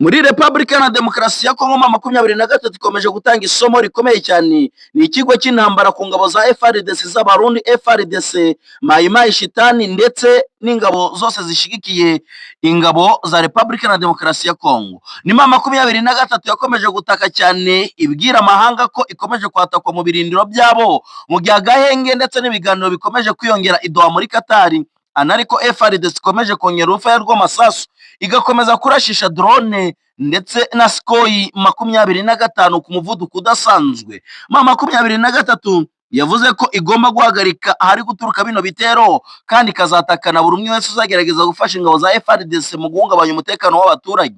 Muri Repubulika na Demokarasi ya Kongo M23 ikomeje gutanga isomo rikomeye cyane. Ni ikigo cy'intambara ku ngabo za FARDC z'Abarundi, FARDC Mai Mai Shitani ndetse n'ingabo zose zishigikiye ingabo za Repubulika na Demokarasi ya Kongo. Ni M23 yakomeje gutaka cyane ibwira amahanga ko ikomeje kwatakwa mu birindiro byabo mu gihe agahenge ndetse n'ibiganiro bikomeje kwiyongera idoha muri Katari. Anariko FARDC ikomeje kongera urufaya rw'amasasu igakomeza kurashisha drone ndetse na Sukhoi 25 ku muvuduko udasanzwe. M23 yavuze ko igomba guhagarika ahari guturuka bino bitero kandi kazatakana buri umwe wese uzagerageza gufasha ingabo za FARDC mu guhungabanya umutekano w'abaturage.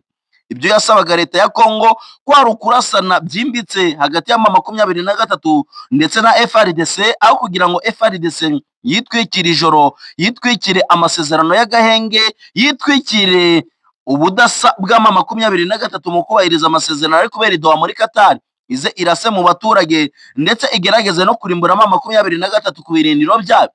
Ibyo yasabaga leta ya Kongo kwari ukurasana byimbitse hagati ya M23 ndetse na FARDC, aho kugira ngo FARDC yitwikire ijoro, yitwikire amasezerano y'agahenge, yitwikire ubudasa bwa M23 mu kubahiriza amasezerano ari kubera idoha muri Katari, ize irase mu baturage ndetse igerageze no kurimbura M23 ku birindiro byayo.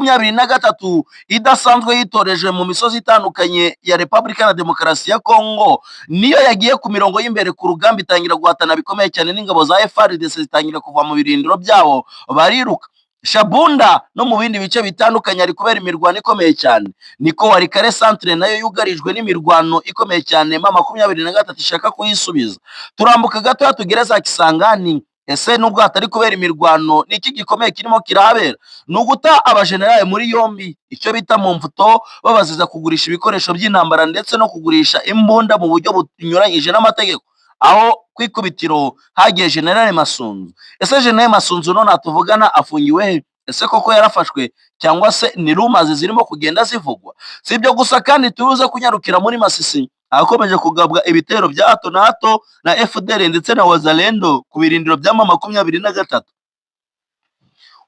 M23 idasanzwe yitoreje mu misozi itandukanye ya Repubulika na Demokarasi ya Kongo niyo yagiye ku mirongo y'imbere ku rugamba, itangira guhatana bikomeye cyane n'ingabo za FARDC zitangira kuva mu birindiro byabo bariruka. Shabunda no mu bindi bice bitandukanye ari kubera imirwano ikomeye cyane. Niko Walikale centre nayo yugarijwe n'imirwano ikomeye cyane M23 ishaka kuyisubiza. Turambuka gato tugere za Kisangani. Ese nubwo hatari kubera imirwano n'iki gikomeye kirimo kirahabera? Nuguta abajenerali muri yombi, icyo bita mu mvuto, babaziza kugurisha ibikoresho by'intambara ndetse no kugurisha imbunda mu buryo bunyuranyije n'amategeko. Aho kwikubitiro hagiye General Masunzu. Ese General Masunzu none atuvugana afungiwe he? Ese koko yarafashwe cyangwa se ni rumazi zirimo kugenda zivugwa? Si ibyo gusa kandi turuze kunyarukira muri Masisi akomeje kugabwa ibitero bya hato na hato na FDL ndetse na Wazalendo ku birindiro bya M23.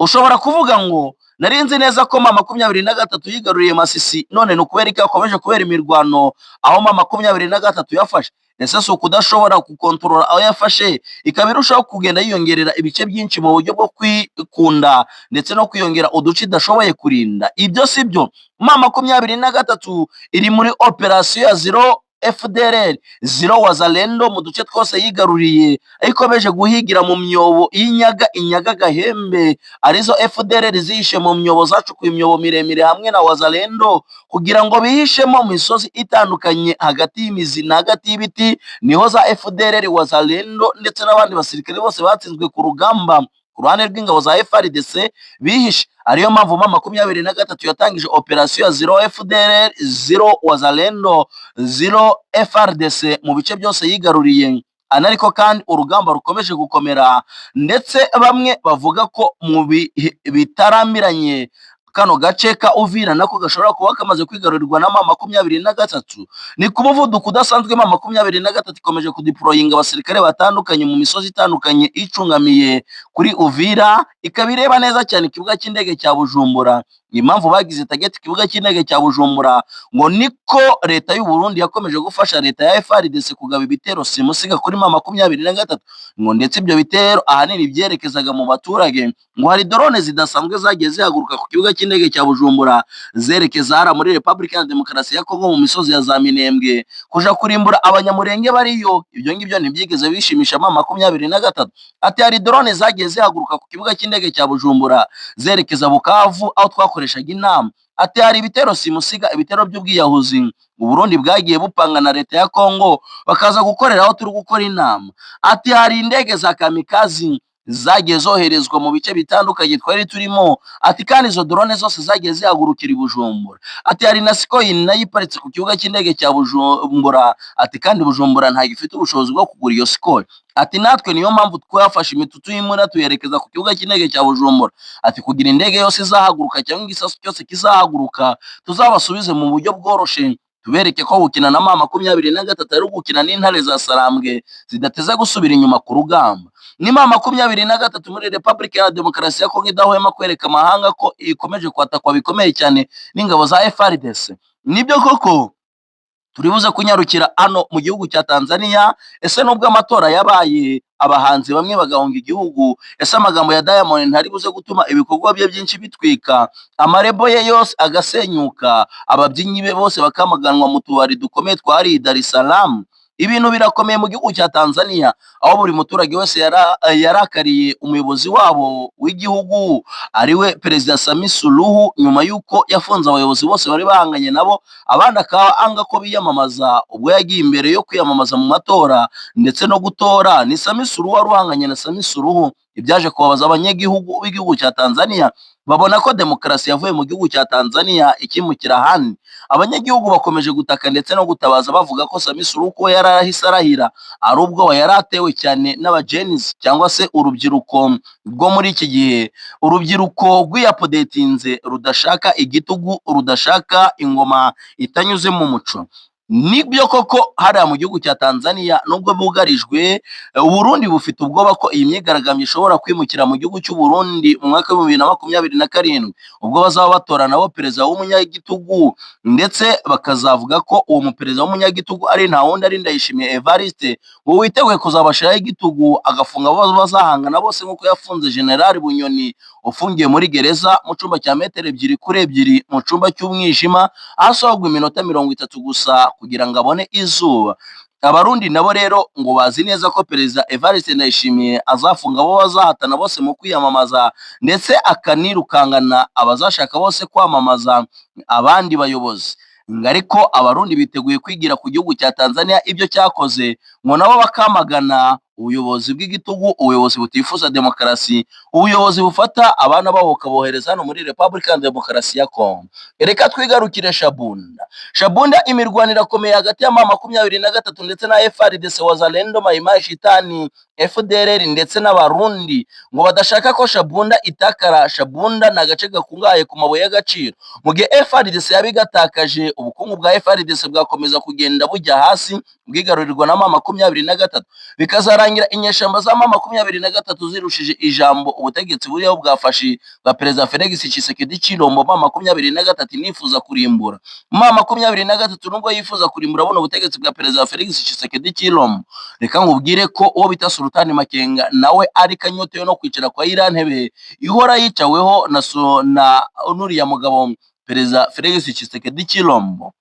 Ushobora kuvuga ngo narinzi neza ko M23 yigaruriye Masisi, none no kubera ikakomeje kubera imirwano aho M23 yafashe. Ese so kudashobora gukontorora aho yafashe ikabirushaho kugenda yiyongerera ibice byinshi mu buryo bwo kwikunda ndetse no kwiyongera uduce idashoboye kurinda? Ibyo sibyo. M23 iri muri operation ya zero FDLR, zero Wazalendo mu duce twose yigaruriye, ayikomeje guhigira mu myobo inyaga gahembe, arizo FDLR zihishe mu myobo zacukuye imyobo miremire hamwe na Wazalendo kugira ngo bihishemo mu misozi itandukanye hagati y'imizi na hagati y'ibiti. Niho za FDLR, Wazalendo ndetse n'abandi basirikare bose batsinzwe ku rugamba ku ruhande rw'ingabo za FARDC bihishe. Ariyo mpamvu M23 yatangije operation ya zero FDLR, zero Wazalendo, zero FARDC mu bice byose yigaruriye. Anariko kandi urugamba rukomeje gukomera ndetse bamwe bavuga ko mu bitaramiranye kano gace ka Uvira nako gashobora kuba kamaze kwigarurirwa na M23. Ni ku muvuduko udasanzwe M23 ikomeje kudeployinga abasirikare batandukanye mu misozi itandukanye icungamiye kuri Uvira, ikabireba neza cyane ikibuga cy'indege cya Bujumbura. Impamvu bagize target ikibuga cy'indege cya Bujumbura ngo niko leta y'u Burundi yakomeje gufasha leta ya FARDC kugaba ibitero simusiga kuri M23 ngo ndetse ibyo bitero ahanini byerekezaga mu baturage. Ngo hari drone zidasanzwe zagiye zihaguruka ku kibuga cy'indege cya Bujumbura zerekeza hara muri Repubulika ya Demokarasi ya Kongo mu misozi ya za Minembwe kuja kurimbura abanyamurenge bariyo. Ibyo ngibyo ntibyigeze bishimisha M23. Ati hari drone zagiye zihaguruka ku kibuga cy'indege cya Bujumbura zerekeza Bukavu aho twakoreshaga inama. Ati hari ibitero simusiga, ibitero by'ubwiyahuzi u Burundi bwagiye bupanga na leta ya Kongo bakaza gukorera aho turi gukora inama. Ati hari indege za kamikazi zagiye zoherezwa mu bice bitandukanye twari turimo. Ati kandi izo drone zose zagiye zihagurukira i Bujumbura. Ati hari na Sukhoi nayo iparitse ku kibuga cy'indege cya Bujumbura. Ati kandi Bujumbura nta gifite ubushobozi bwo kugura iyo Sukhoi. Ati natwe niyo mpamvu twafashe imitutu y'imura tuyerekeza ku kibuga cy'indege cya Bujumbura. Ati kugira indege yose izahaguruka cyangwa igisasu cyose kizahaguruka tuzabasubize mu buryo bworoshe, tubereke ko gukina na M23 ari gukina n'intare za Sarambwe zidateze gusubira inyuma ku rugamba. Ni M23 muri Repubulika ya Demokarasi ya Kongo idahwema kwereka amahanga ko ikomeje kwatakwa bikomeye cyane n'ingabo za FARDC. Nibyo koko turibuze kunyarukira hano mu gihugu cya Tanzania. Ese nubwo amatora yabaye abahanzi bamwe bagahunga igihugu, ese amagambo ya Diamond ntari buze gutuma ibikorwa bye byinshi bitwika, amarebo ye yose agasenyuka, ababyinnyi be bose bakamaganwa mu tubari dukomeye twari Dar es Salaam? Ibintu birakomeye mu gihugu cya Tanzania, aho buri muturage wese yarakariye umuyobozi wabo w'igihugu ariwe Perezida Samia Suluhu, nyuma y'uko yafunze abayobozi bose bari bahanganye nabo, abandi akaba anga ko biyamamaza ubwo yagiye imbere yo kwiyamamaza mu matora ndetse no gutora. Ni Samia Suluhu wari uhanganye na Samia Suluhu. Ibyaje kubabaza abanyagihugu b'igihugu cya Tanzania, babona ko demokarasi yavuye mu gihugu cya Tanzania ikimukira ahandi. Abanyagihugu bakomeje gutaka ndetse no gutabaza bavuga ko Samia Suluhu ko yarahise arahira ari ubwoba yari atewe cyane n'abajenizi cyangwa se urubyiruko rwo muri iki gihe, urubyiruko rwiyapodetinze rudashaka igitugu, rudashaka ingoma itanyuze mu muco. Nibyo koko hariya mu gihugu cya Tanzania nubwo bugarijwe, Uburundi bufite ubwoba ko iyi myigaragambyo ishobora kwimukira mu gihugu cy'u Burundi mu mwaka wa 2027 ubwo bazaba batora nabo perezida w'umunyagitugu, ndetse bakazavuga ko uwo muperezida w'umunyagitugu ari nta wundi ari Ndayishimiye Evariste, ngo witeguye kuzabashiraho igitugu agafunga abo bazahangana bose nk'uko yafunze General Bunyoni ufungiye muri gereza mu cyumba cya metero 2x2 mu cyumba cy'umwijima, ahasohorwa iminota 30 gusa kugira ngo abone izuba. Abarundi nabo rero ngo bazi neza ko Perezida Evariste Ndayishimiye azafunga abo bazahatana bose mu kwiyamamaza, ndetse akanirukangana abazashaka bose kwamamaza abandi bayobozi. Ariko abarundi biteguye kwigira ku gihugu cya Tanzania ibyo cyakoze, ngo nabo bakamagana ubuyobozi bw'igitugu, ubuyobozi butifuza demokarasi, ubuyobozi bufata abana babo bukabohereza hano muri Republika Demokarasi ya Congo. Reka twigarukire Shabunda. Shabunda, imirwano irakomeye hagati ya M23 ndetse na FARDC, Wazalendo, Maimai Shitani, FDLR ndetse n'abarundi, ngo badashaka ko Shabunda itakara. Shabunda ni agace gakungahaye ku mabuye y'agaciro. Mu gihe FARDC yabigatakaje, ubukungu bwa FARDC bwakomeza kugenda bujya hasi, bwigarurirwa na M23, bikazarangira inyeshamba za M23 zirushije ijambo ubutegetsi buriho bwafashe bwa Perezida Felix Tshisekedi Chilombo. M23 nifuza kurimbura. M23 nubwo yifuza kurimbura buno ubutegetsi bwa Perezida Felix Tshisekedi Chilombo, reka nkubwire ko uwo bita Sultani Makenga nawe ari kanyotewe no kwicara kwa iriya ntebe ihora yicaweho na nuriya mugabo Perezida Felix Tshisekedi Chilombo.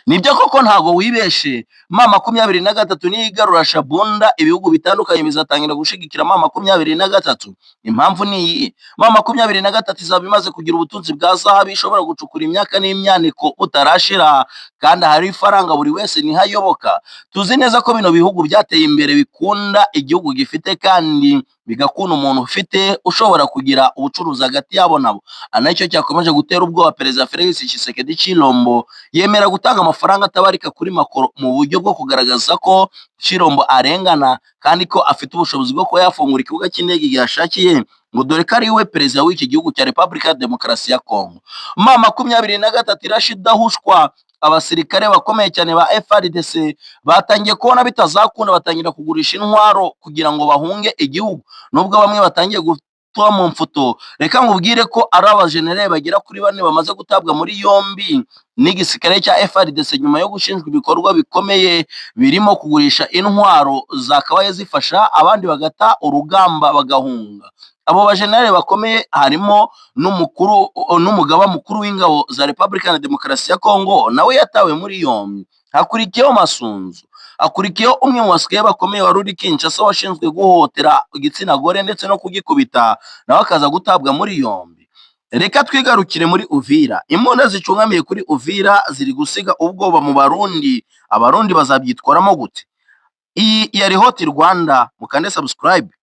Nibyo koko ntago wibeshe, M23 niyigarura Shabunda, ibihugu bitandukanye bizatangira gushigikira M23. Impamvu ni iyi: M23 izaba imaze kugira ubutunzi bwa zahabu ishobora gucukura imyaka n'imyaniko utarashira, kandi hari ifaranga buri wese nihayoboka. Tuzi neza ko bino bihugu byateye imbere bikunda igihugu gifite, kandi bigakunda umuntu ufite ushobora kugira ubucuruzi hagati yabo nabo. Anacyo cyakomeje gutera ubwoba Perezida Felix Tshisekedi Chilombo, yemera gutanga amafaranga atabarika kuri makoro mu buryo bwo kugaragaza ko Chilombo arengana, kandi ko afite ubushobozi bwo kuba yafungura ikibuga cy'indege igihe ashakiye, ngo dore ko ari we perezida w'iki gihugu cya Republika Demokarasi ya Congo. M23 irashidahushwa. Abasirikare bakomeye cyane ba FARDC batangiye kubona bitazakunda, batangira kugurisha intwaro kugira ngo bahunge igihugu, nubwo bamwe batangiye gutwa mu mfuto. Reka nkubwire ko ari abajenerali bagera kuri 4 bamaze gutabwa muri yombi n'igisirikare cya FARDC nyuma yo gushinjwa ibikorwa bikomeye birimo kugurisha intwaro zakabaye zifasha abandi bagata urugamba bagahunga. Abo bajenerali bakomeye harimo n'umugaba mukuru w'ingabo za Republika Demokarasi ya Congo, nawe yatawe muri yombi. Hakurikiyeho Masunzu, hakurikiyeho umwe mu basigaye bakomeye wari uri Kinshasa washinzwe guhohotera igitsina gore ndetse no kugikubita, nawe akaza gutabwa muri yombi. Reka twigarukire muri Uvira. Imbunda zicungamiye kuri Uvira ziri gusiga ubwoba mu Barundi. Abarundi bazabyitwaramo gute? Iyi yari Hot Rwanda, mukande subscribe.